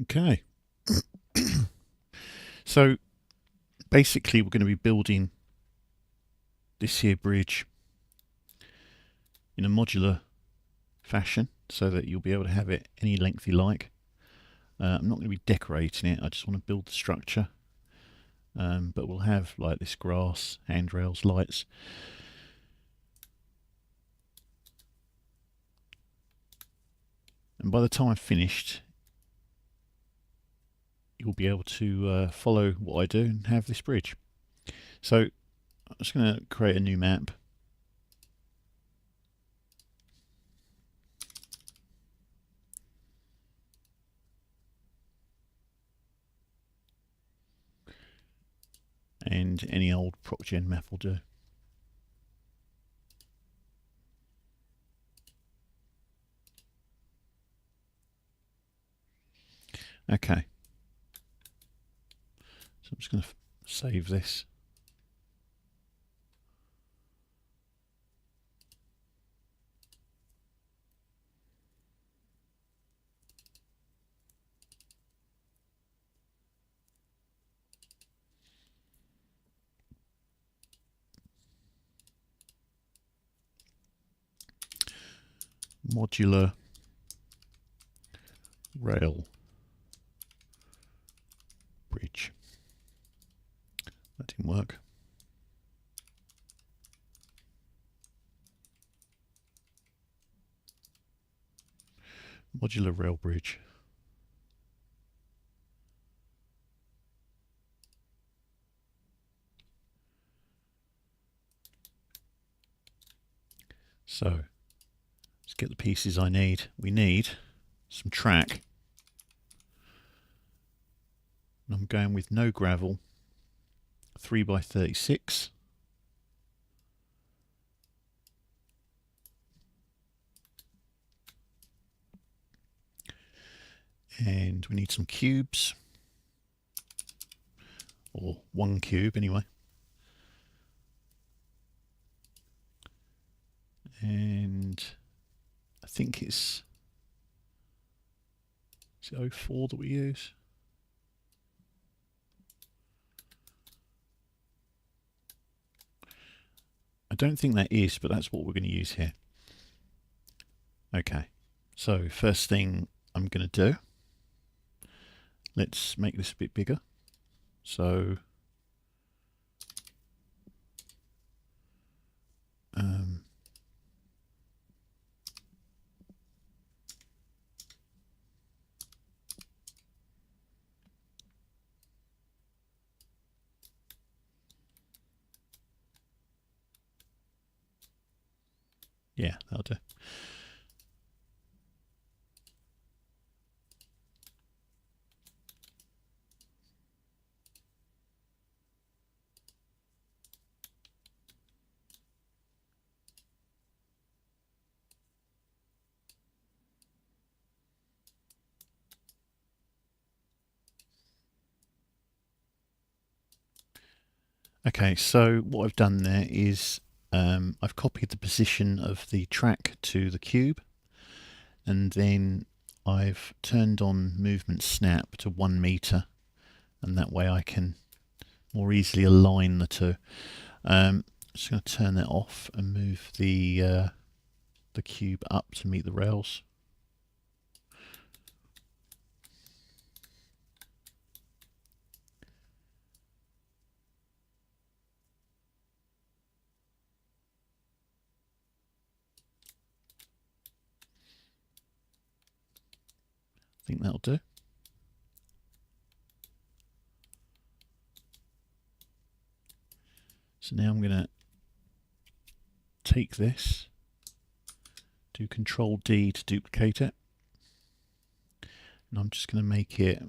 Okay, so basically we're going to be building this here bridge in a modular fashion so that you'll be able to have it any length you like. I'm not going to be decorating it, I just want to build the structure, but we'll have like this grass, handrails, lights. And by the time I've finished, you'll be able to follow what I do and have this bridge. So I'm just going to create a new map. And any old ProcGen map will do. Okay. So I'm just going to save this. Modular rail bridge. That didn't work. Modular rail bridge. So let's get the pieces I need. We need some track. And I'm going with no gravel, 3x36. And we need some cubes, or one cube anyway. And I think is it 04 that we use? I don't think that is, but that's what we're going to use here. Okay, so first thing I'm going to do, let's make this a bit bigger. So yeah, that'll do. Okay, so what I've done there is I've copied the position of the track to the cube, and then I've turned on movement snap to 1 meter, and that way I can more easily align the two. I'm just going to turn that off and move the cube up to meet the rails. I think that'll do. So now I'm going to take this, do Control D to duplicate it, and I'm just going to make it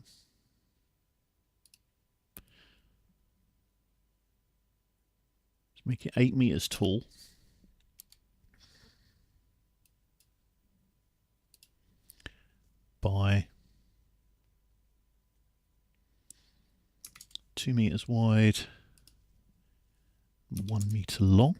make it 8 meters tall. By 2 meters wide, 1 meter long.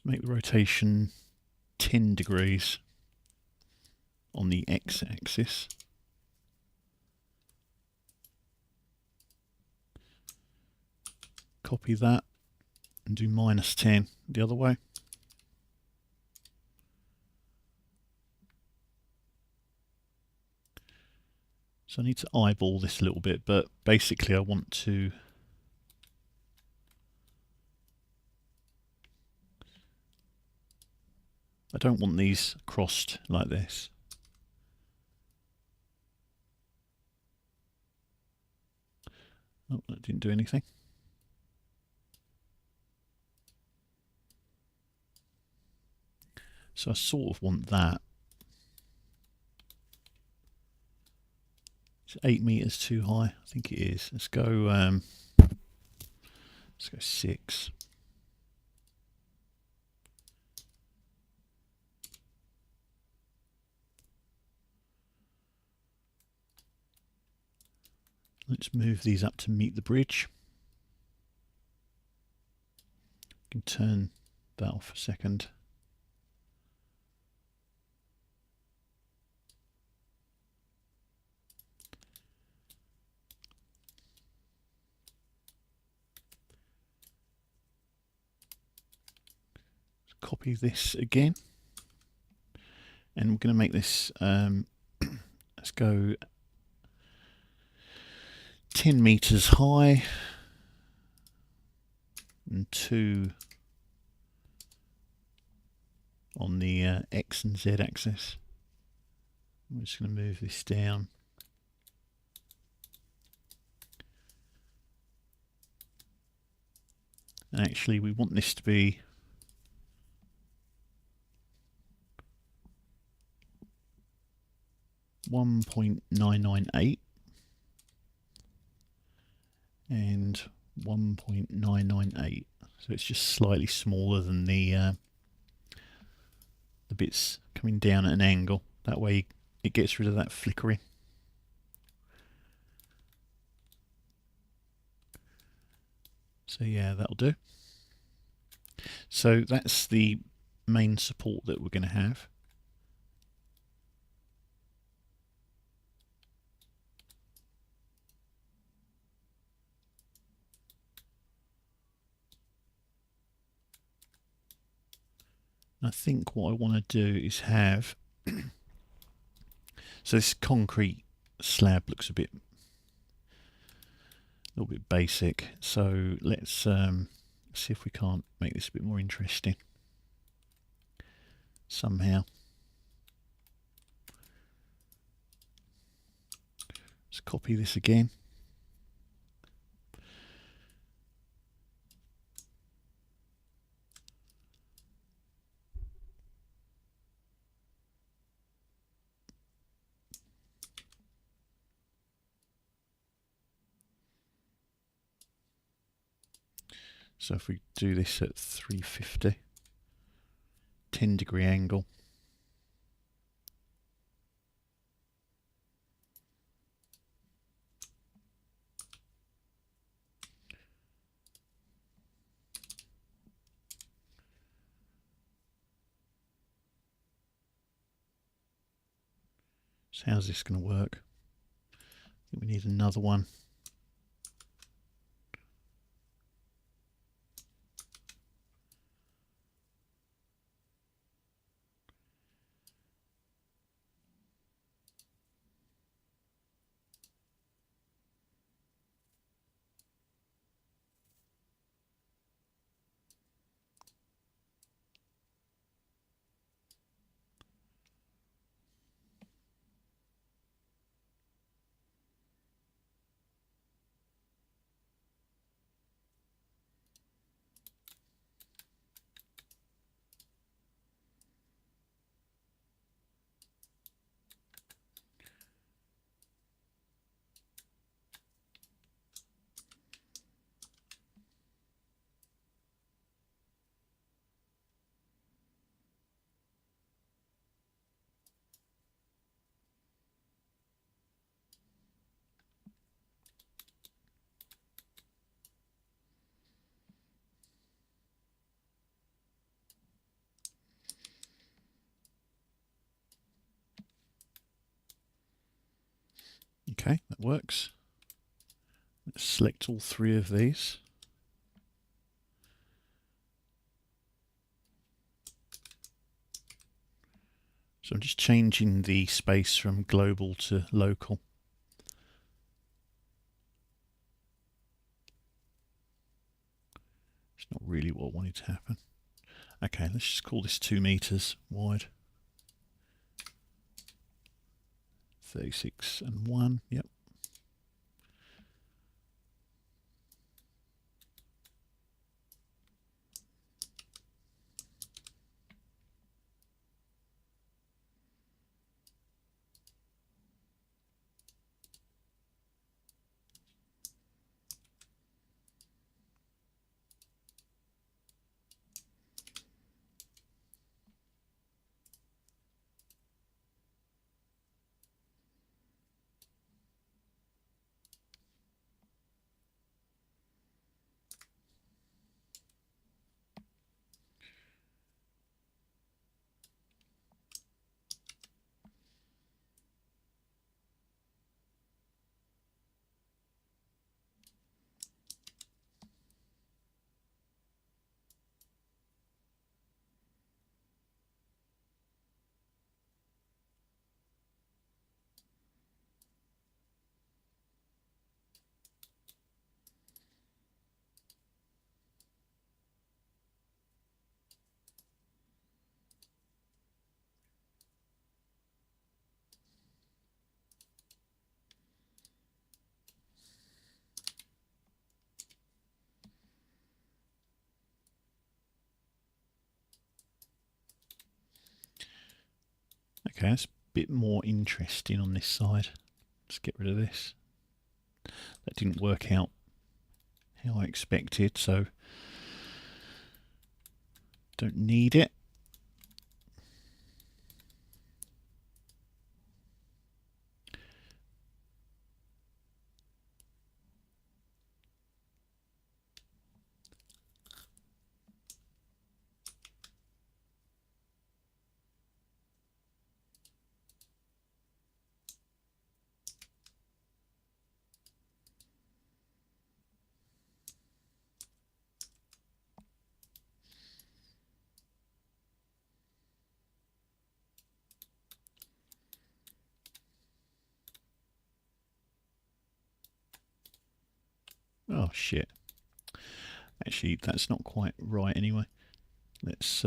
make the rotation 10 degrees on the x-axis. Copy that and do -10 the other way. So I need to eyeball this a little bit, but basically I want to I don't want these crossed like this. Oh, that didn't do anything. So I sort of want that. Is 8 meters too high? I think it is. Let's go 6. Let's move these up to meet the bridge. You can turn that off a second. Copy this again, and we're going to make this let's go 10 meters high and 2 on the X and Z axis. I'm just going to move this down. And actually we want this to be .998 and 1.998. So it's just slightly smaller than the bits coming down at an angle. That way it gets rid of that flickering. So yeah, that'll do. So that's the main support that we're going to have. I think what I want to do is have so this concrete slab looks a little bit basic, so let's see if we can't make this a bit more interesting somehow. Let's copy this again. So if we do this at 350, 10-degree angle. So how's this going to work? I think we need another one. Okay, that works. Let's select all three of these. So I'm just changing the space from global to local. It's not really what I wanted to happen. Okay, let's just call this 2 meters wide. 36 and 1, yep. Okay, that's a bit more interesting on this side. Let's get rid of this. That didn't work out how I expected, so don't need it. Oh shit. Actually, that's not quite right anyway. Let's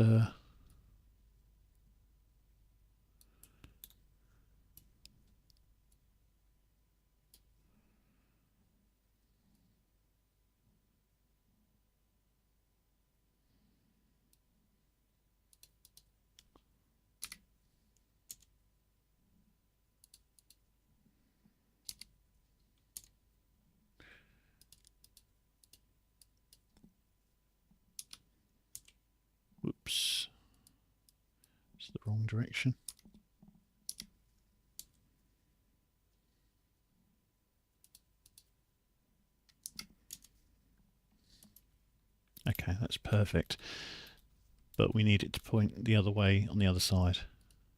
whoops. It's the wrong direction. Okay, that's perfect. But we need it to point the other way on the other side.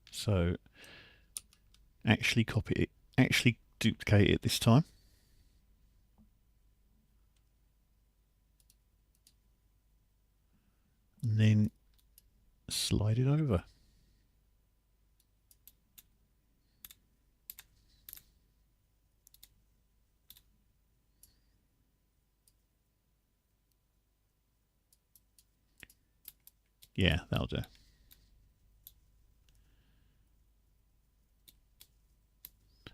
So actually copy it, actually duplicate it this time. And then slide it over. Yeah, that'll do.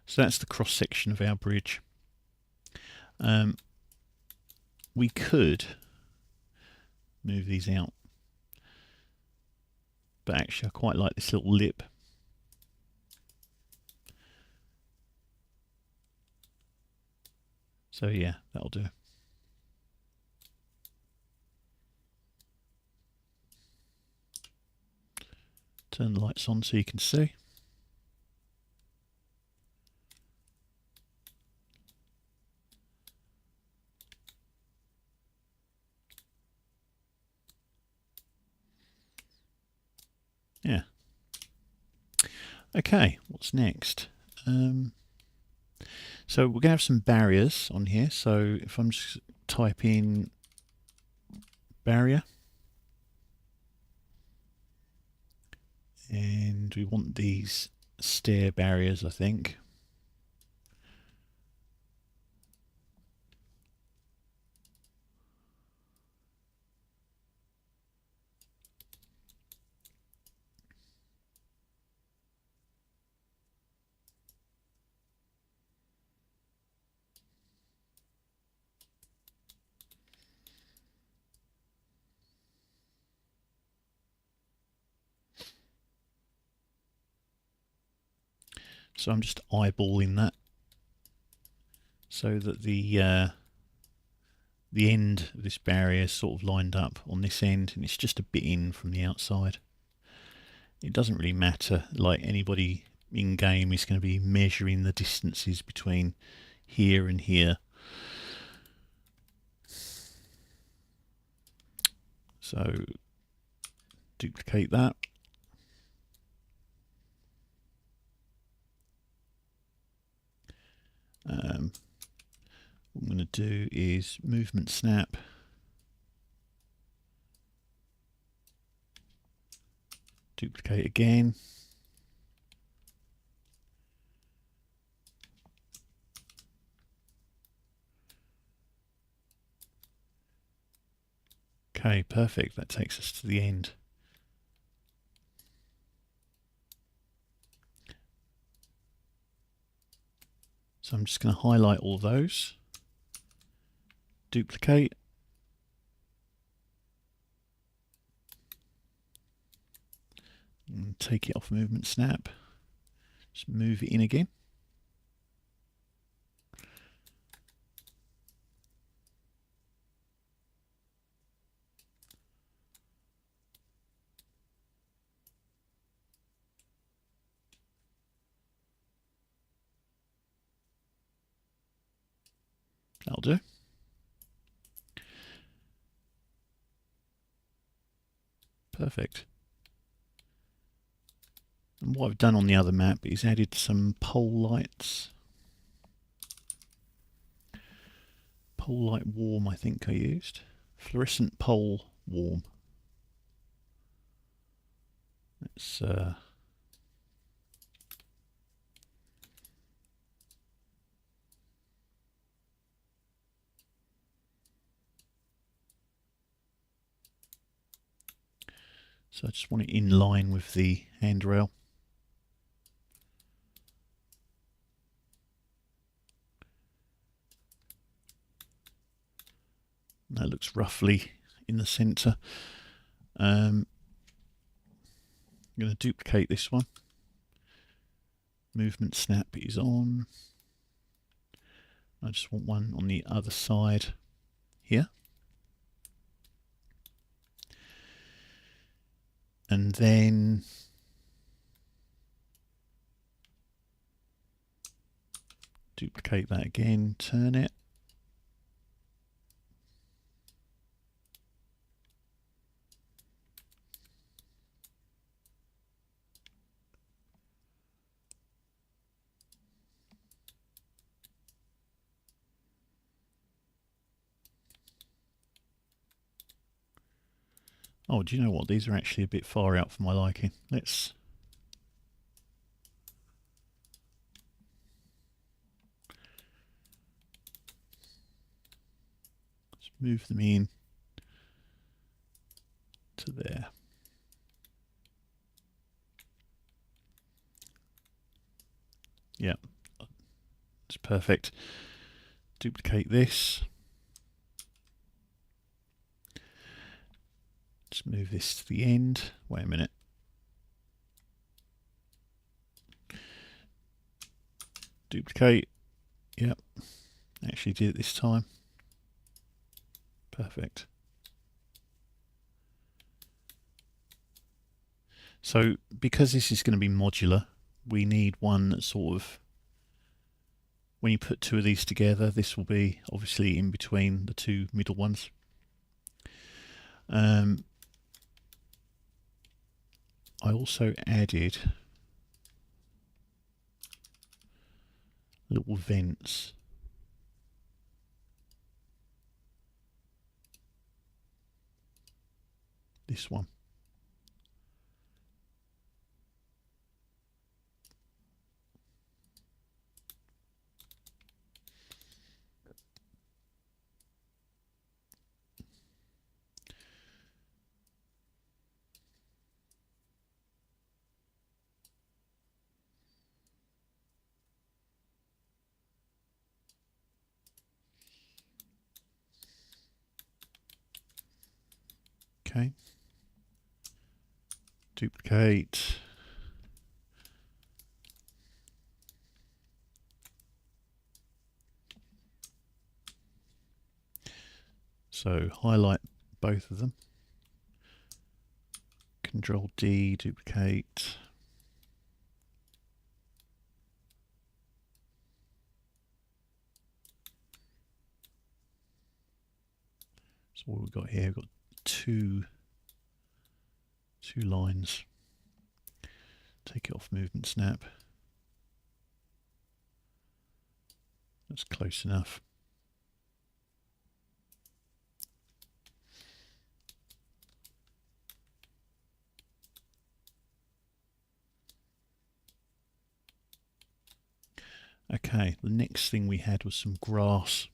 So that's the cross section of our bridge. We could move these out, but actually I quite like this little lip. So yeah, that'll do. Turn the lights on so you can see. Yeah. Okay, what's next? So we're going to have some barriers on here. So if I'm just type in barrier, and we want these stair barriers, I think. So I'm just eyeballing that so that the end of this barrier is sort of lined up on this end, and it's just a bit in from the outside. It doesn't really matter, like anybody in game is going to be measuring the distances between here and here. So duplicate that. What I'm going to do is movement snap, duplicate again, okay, perfect, that takes us to the end. So I'm just going to highlight all those, duplicate, and take it off movement snap, just move it in again. That'll do. Perfect. And what I've done on the other map is added some pole lights. Pole light warm, I think I used. Fluorescent pole warm. Let's so I just want it in line with the handrail. That looks roughly in the centre. I'm going to duplicate this one. Movement snap is on. I just want one on the other side here. And then duplicate that again, turn it. Oh, do you know what? These are actually a bit far out for my liking. Let's move them in to there. Yeah, it's perfect. Duplicate this. Just move this to the end. Wait a minute. Duplicate. Yep. Actually did it this time. Perfect. So because this is going to be modular, we need one that sort of, when you put two of these together, this will be obviously in between the two middle ones. I also added little vents. This one. Okay. Duplicate. So highlight both of them. Control D, duplicate. So what we've got here, we've got two lines. Take it off movement snap. That's close enough. Okay, the next thing we had was some grass.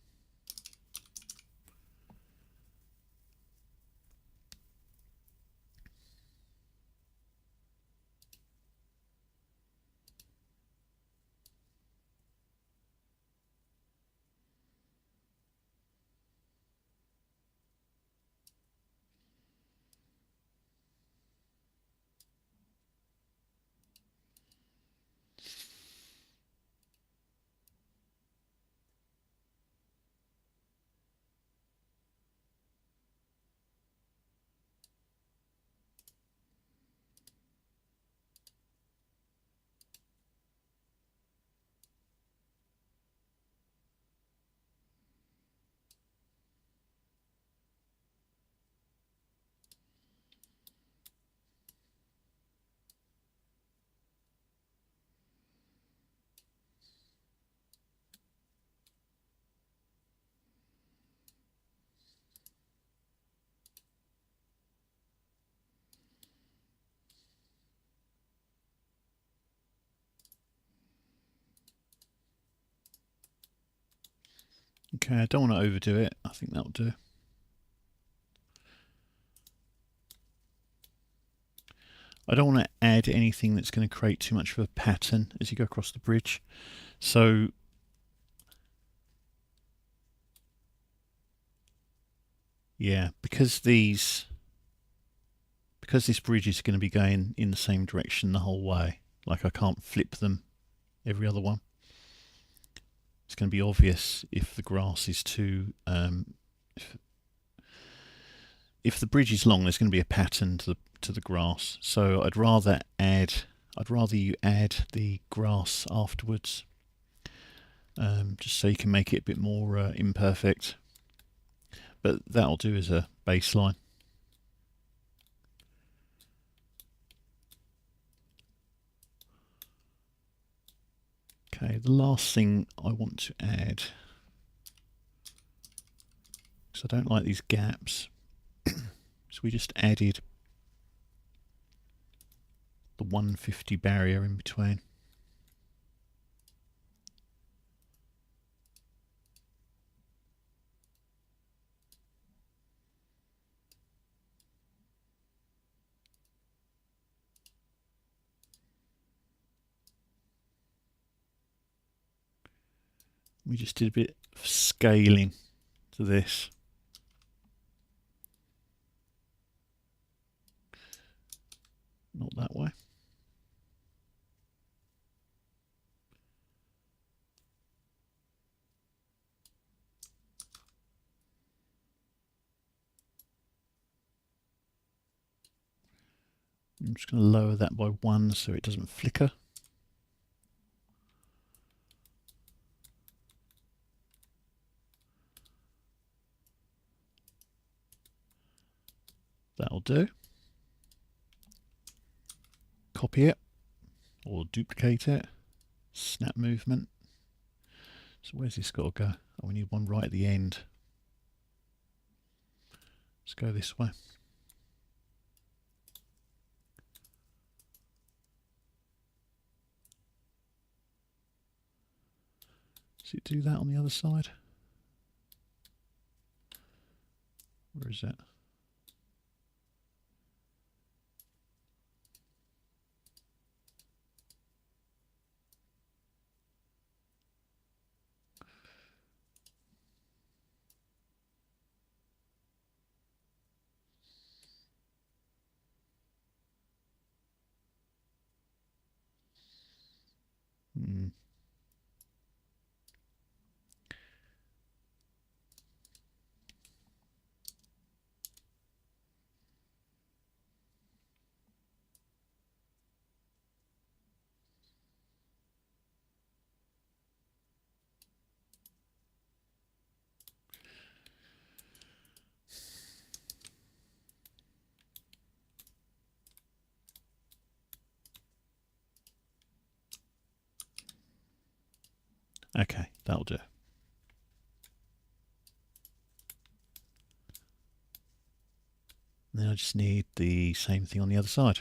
Okay, I don't want to overdo it. I think that'll do. I don't want to add anything that's going to create too much of a pattern as you go across the bridge. So yeah, because this bridge is going to be going in the same direction the whole way, like I can't flip them every other one. It's going to be obvious if the grass is too if the bridge is long, there's going to be a pattern to the grass. So I'd rather you add the grass afterwards, just so you can make it a bit more imperfect. But that'll do as a baseline. Okay, the last thing I want to add, because I don't like these gaps, so we just added the 150 barrier in between. We just did a bit of scaling to this. Not that way. I'm just going to lower that by 1 so it doesn't flicker. That'll do. Copy it or duplicate it. Snap movement. So where's this got to go? Oh, we need one right at the end. Let's go this way. Does it do that on the other side? Where is it? Hmm. Okay, that'll do. Then I just need the same thing on the other side.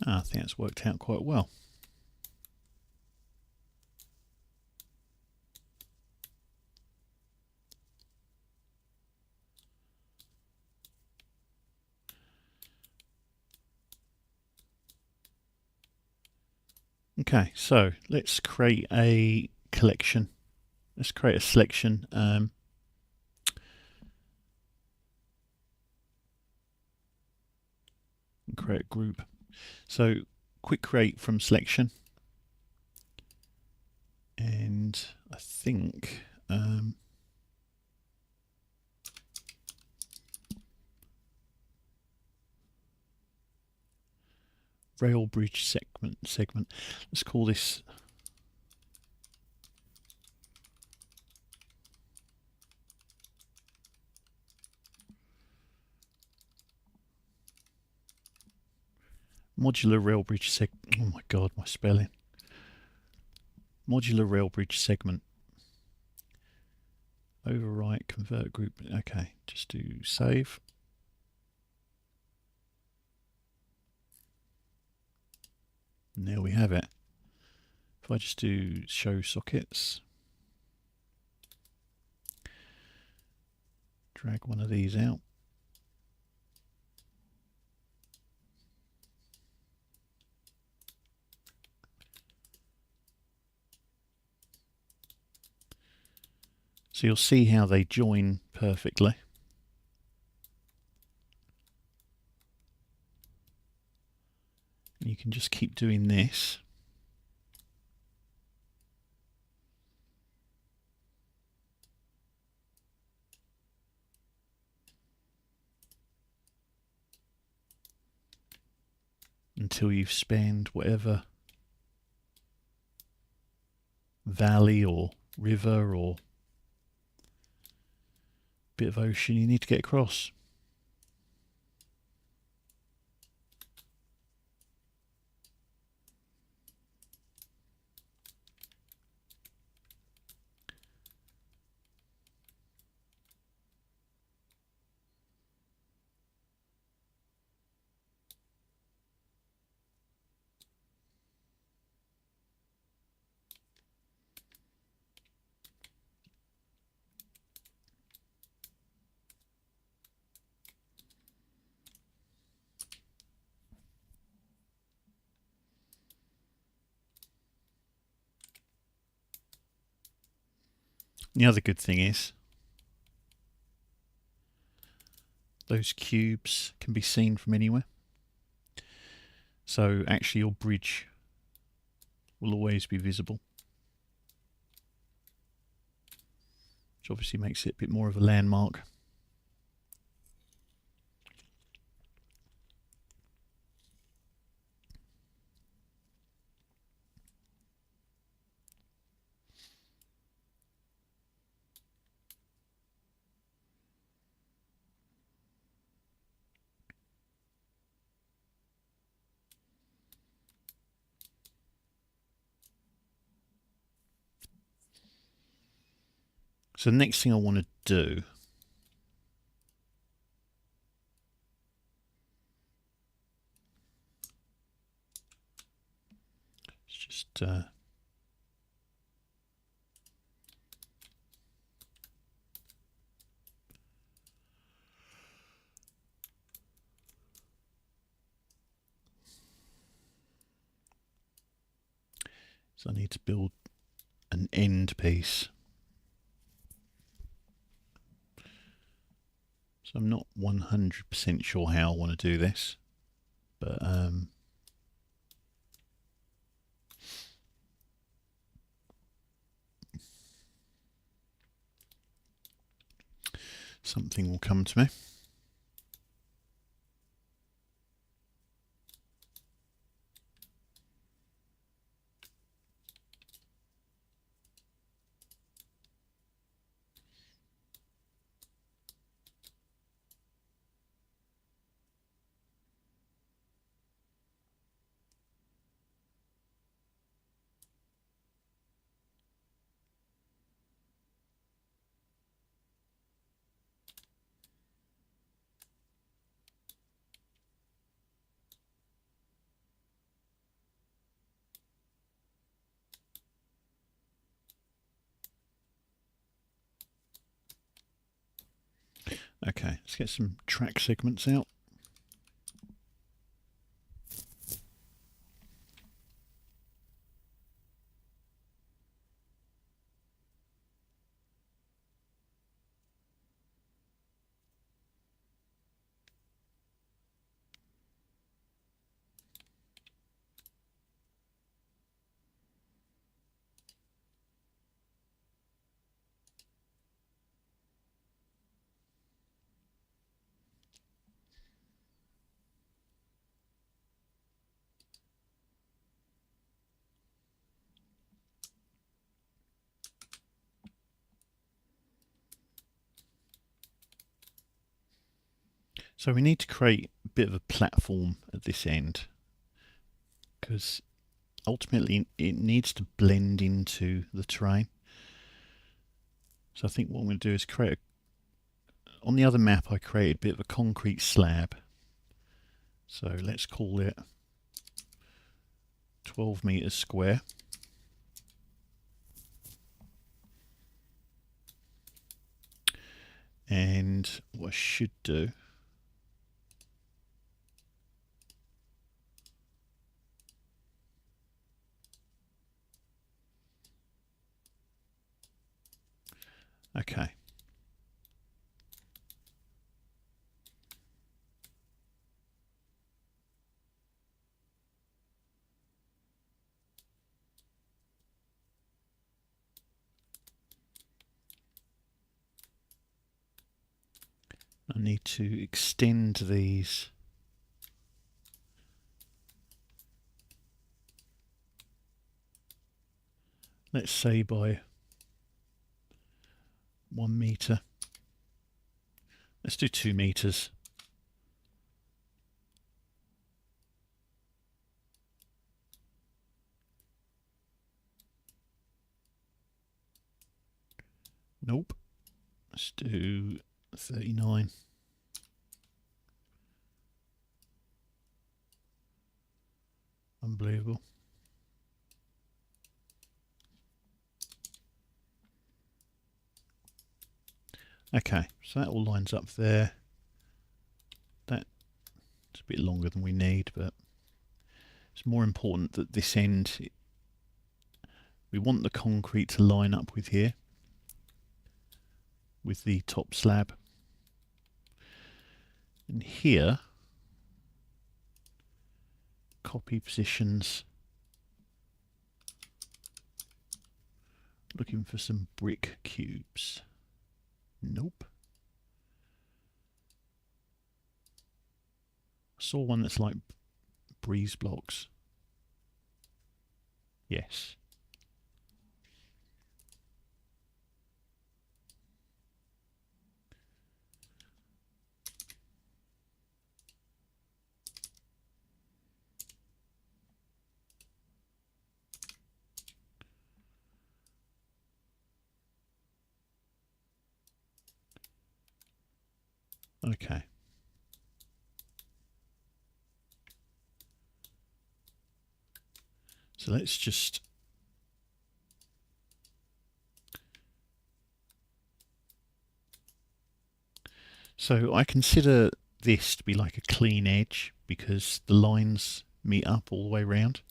I think that's worked out quite well. Okay, so let's create a collection. Let's create a selection. And create a group. So quick create from selection. And I think rail bridge segment. Let's call this modular rail bridge segment. Oh my god, my spelling. Modular rail bridge segment. Overwrite, convert group. Okay, just do save. And there we have it. If I just do show sockets, drag one of these out. So you'll see how they join perfectly. You can just keep doing this. Until you've spanned whatever valley or river or bit of ocean you need to get across. The other good thing is those cubes can be seen from anywhere. So actually your bridge will always be visible, which obviously makes it a bit more of a landmark. So the next thing I want to do is just so I need to build an end piece. So I'm not 100% sure how I want to do this, but something will come to me. Okay, let's get some track segments out. So we need to create a bit of a platform at this end, because ultimately it needs to blend into the terrain. So I think what I'm going to do is create on the other map I created a bit of a concrete slab. So let's call it 12 meters square. And what I should do okay. I need to extend these let's say by 1 meter. Let's do 2 meters. Nope. Let's do 39. Unbelievable. Okay, so that all lines up there. That's a bit longer than we need, but it's more important that this end, we want the concrete to line up with here. with the top slab. And here, copy positions, looking for some brick cubes. Nope. I saw one that's like breeze blocks. Yes. Okay. So let's just so I consider this to be like a clean edge because the lines meet up all the way around.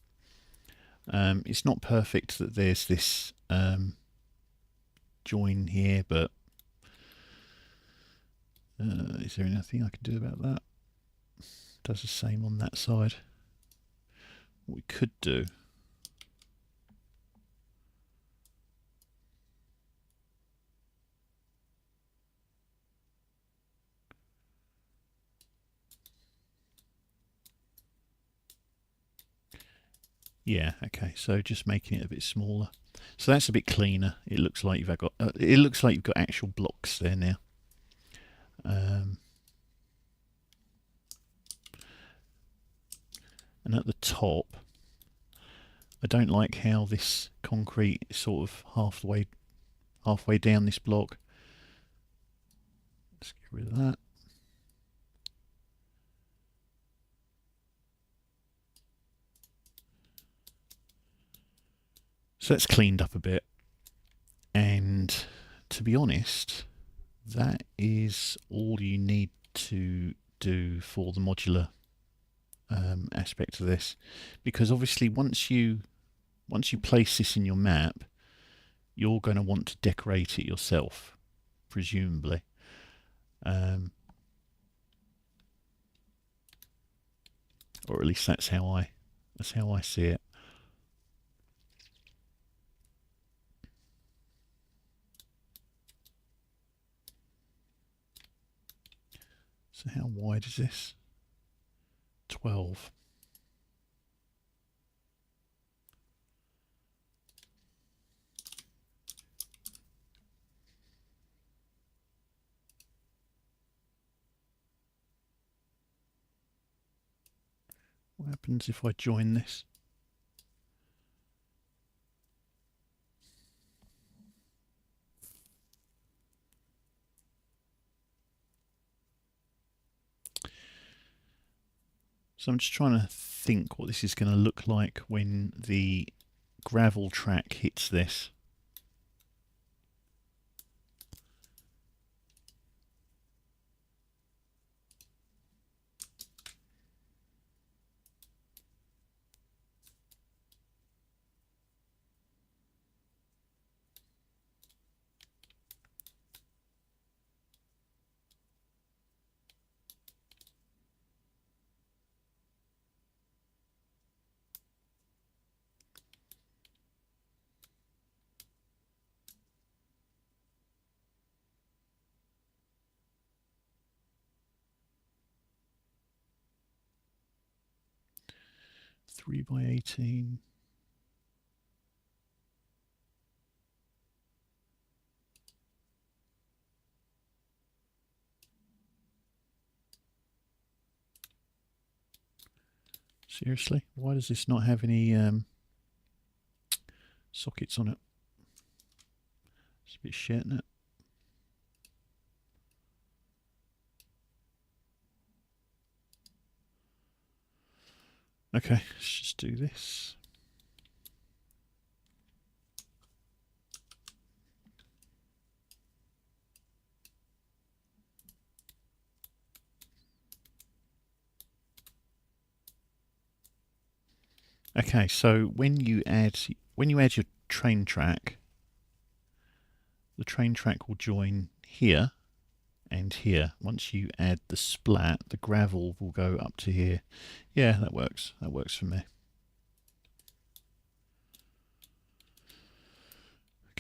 It's not perfect that there's this join here, but is there anything I can do about that? Does the same on that side. What we could do yeah, okay, so just making it a bit smaller. So that's a bit cleaner. It looks like you've got actual blocks there now. And at the top, I don't like how this concrete is sort of halfway down this block. Let's get rid of that. So that's cleaned up a bit. And to be honest, that is all you need to do for the modular aspect of this, because obviously once you place this in your map, you're going to want to decorate it yourself, presumably. Or at least that's how I see it. So how wide is this? 12. What happens if I join this? So I'm just trying to think what this is going to look like when the gravel track hits this. Three by 18. Seriously, why does this not have any sockets on it? It's a bit shit, isn't it? Okay, let's just do this. Okay, so when you add your train track, the train track will join here and here. Once you add the splat, the gravel will go up to here. Yeah, that works. That works for me.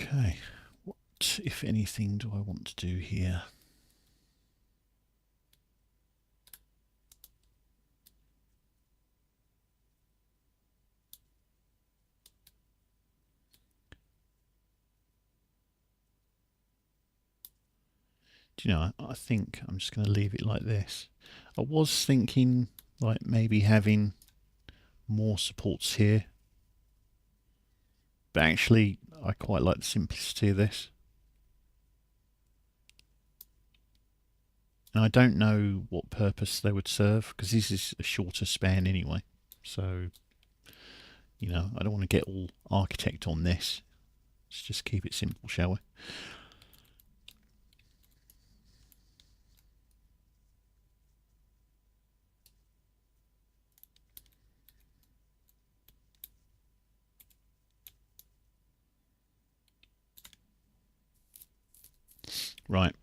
Okay, what, if anything, do I want to do here? Do you know, I think I'm just going to leave it like this. I was thinking like maybe having more supports here, but actually I quite like the simplicity of this. And I don't know what purpose they would serve, because this is a shorter span anyway. So, you know, I don't want to get all architect on this. Let's just keep it simple, shall we? Right.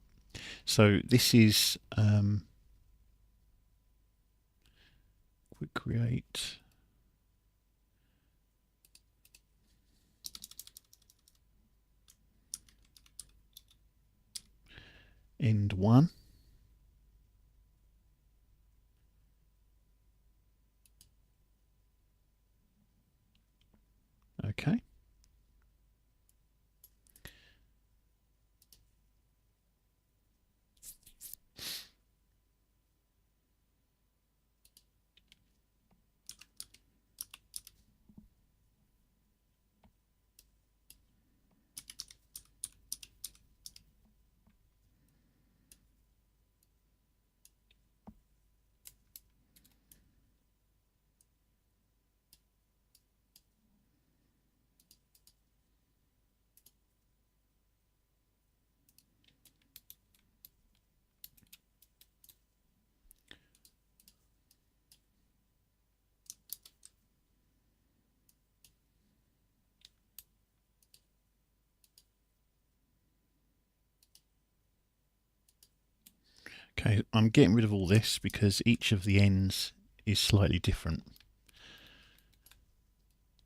So this is quick create. End one. Okay. Okay, I'm getting rid of all this because each of the ends is slightly different,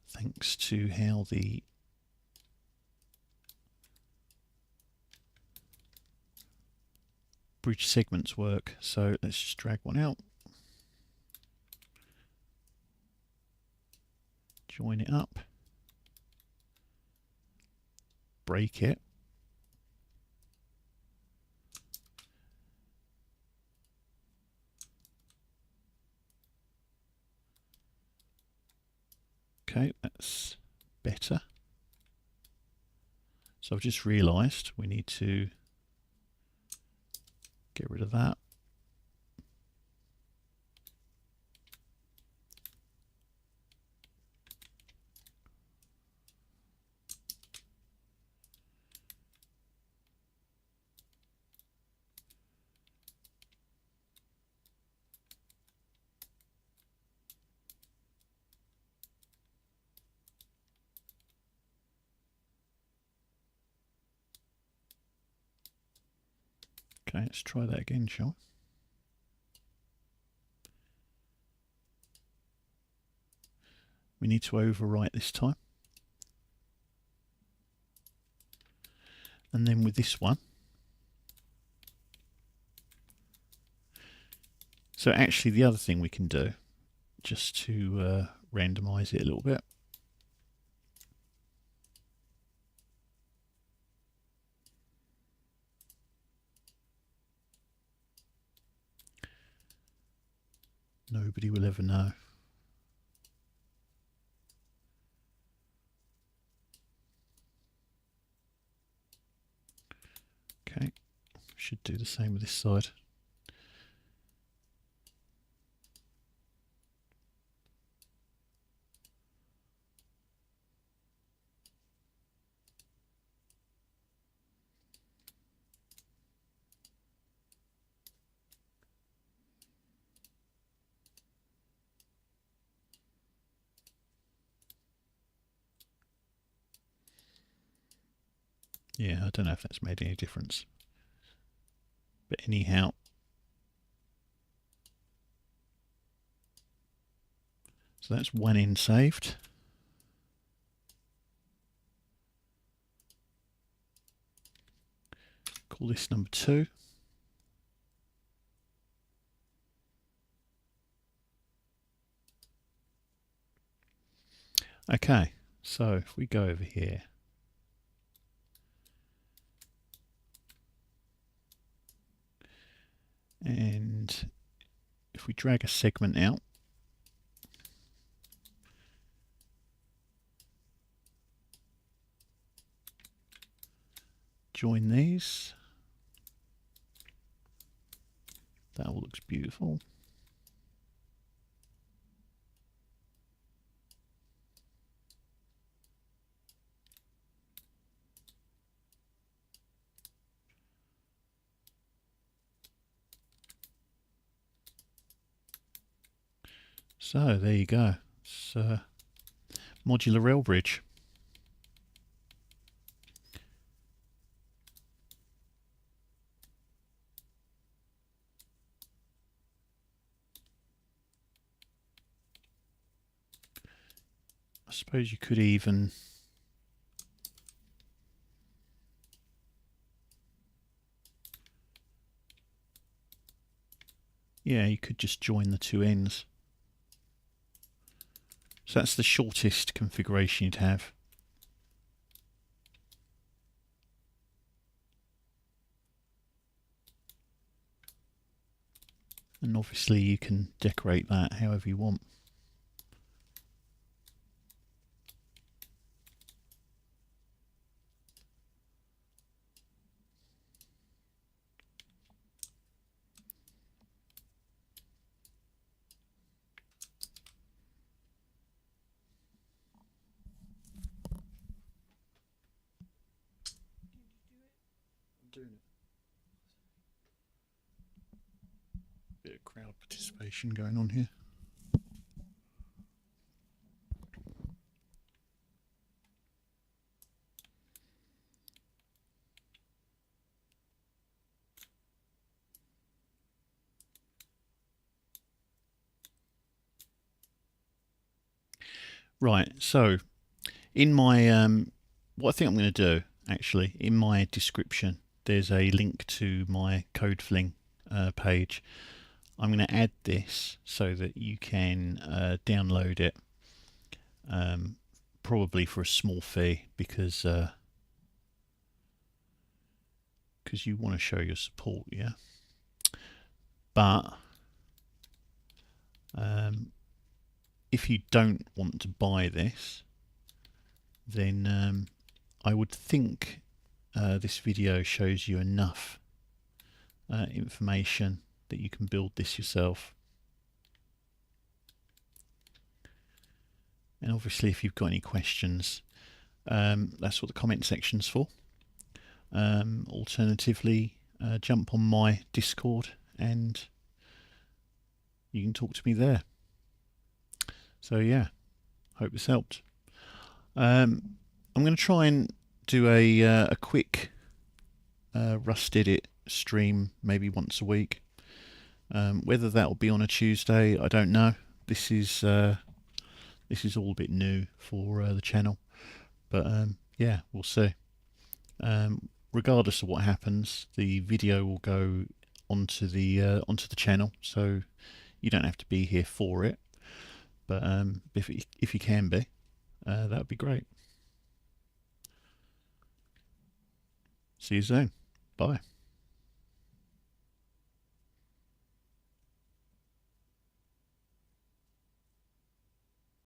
thanks to how the bridge segments work. So let's just drag one out, join it up, break it, okay, that's better. So I've just realised we need to get rid of that. Okay, let's try that again, shall we? We need to overwrite this time. And then with this one, so actually the other thing we can do, just to randomize it a little bit, nobody will ever know. Okay, should do the same with this side. Yeah, I don't know if that's made any difference. But anyhow, so that's one end saved. Call this number 2. Okay, so if we go over here, and if we drag a segment out, join these, that all looks beautiful. So there you go. It's a modular rail bridge. I suppose you could even you could just join the two ends. So that's the shortest configuration you'd have. And obviously you can decorate that however you want. Bit of crowd participation going on here. Right, so in my what I think I'm going to do actually, in my description there's a link to my code fling page. I'm going to add this so that you can download it, probably for a small fee, because you want to show your support, yeah. But if you don't want to buy this, then I would think this video shows you enough information that you can build this yourself. And obviously if you've got any questions, that's what the comment section's for. Alternatively, jump on my Discord and you can talk to me there. So yeah, hope this helped. I'm going to try and do a quick RustEdit stream maybe once a week. Whether that will be on a Tuesday, I don't know. This is all a bit new for the channel, but yeah, we'll see. Regardless of what happens, the video will go onto the channel, so you don't have to be here for it. But if you can be, that would be great. See you soon. Bye.